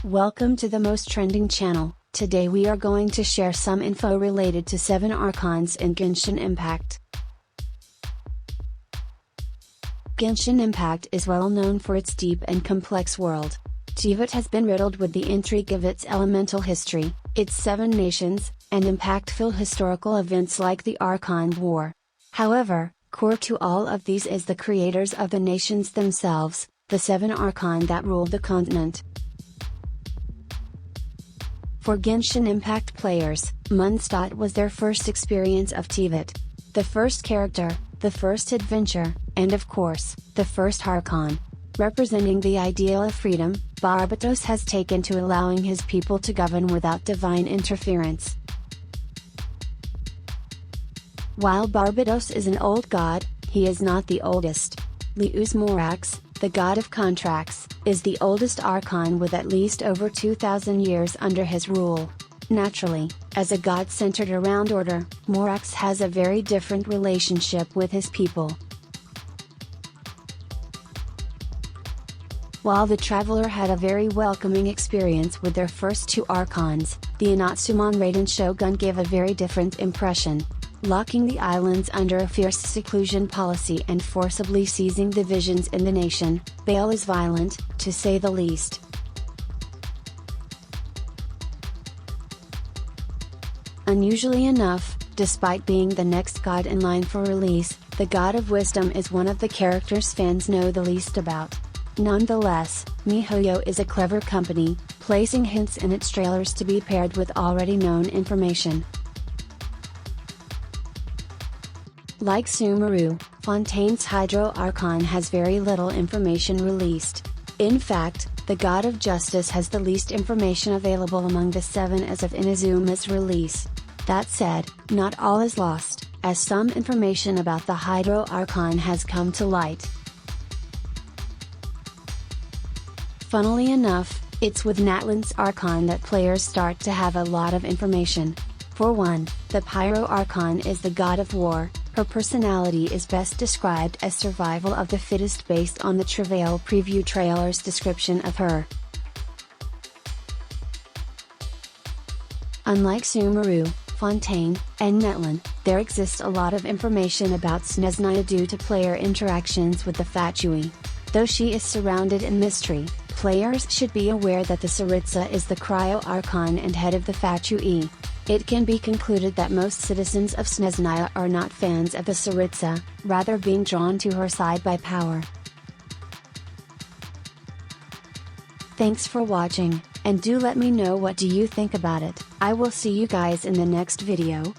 Welcome to the most trending channel. Today we are going to share some info related to 7 Archons in Genshin Impact. Genshin Impact is well known for its deep and complex world. Teyvat has been riddled with the intrigue of its elemental history, its 7 nations, and impactful historical events like the Archon War. However, core to all of these is the creators of the nations themselves, the 7 Archon that rule the continent. For Genshin Impact players, Mondstadt was their first experience of Teyvat. The first character, the first adventure, and of course, the first Archon. Representing the ideal of freedom, Barbatos has taken to allowing his people to govern without divine interference. While Barbatos is an old god, he is not the oldest. Liyue's Morax, the god of contracts, is the oldest Archon with at least over 2,000 years under his rule. Naturally, as a god centered around order, Morax has a very different relationship with his people. While the traveler had a very welcoming experience with their first 2 Archons, the Inazuma Raiden Shogun gave a very different impression. Locking the islands under a fierce seclusion policy and forcibly seizing the visions in the nation, Baal is violent, to say the least. Unusually enough, despite being the next god in line for release, the God of Wisdom is one of the characters fans know the least about. Nonetheless, miHoYo is a clever company, placing hints in its trailers to be paired with already known information. Like Sumeru, Fontaine's Hydro Archon has very little information released. In fact, the God of Justice has the least information available among the 7 as of Inazuma's release. That said, not all is lost, as some information about the Hydro Archon has come to light. Funnily enough, it's with Natlan's Archon that players start to have a lot of information. For one, the Pyro Archon is the god of war. Her personality is best described as survival of the fittest based on the Travail preview trailer's description of her. Unlike Sumeru, Fontaine, and Natlan, there exists a lot of information about Snezhnaya due to player interactions with the Fatui. Though she is surrounded in mystery, players should be aware that the Tsaritsa is the Cryo Archon and head of the Fatui. It can be concluded that most citizens of Snezhnaya are not fans of the Tsaritsa, rather being drawn to her side by power. Thanks for watching, and do let me know what do you think about it. I will see you guys in the next video.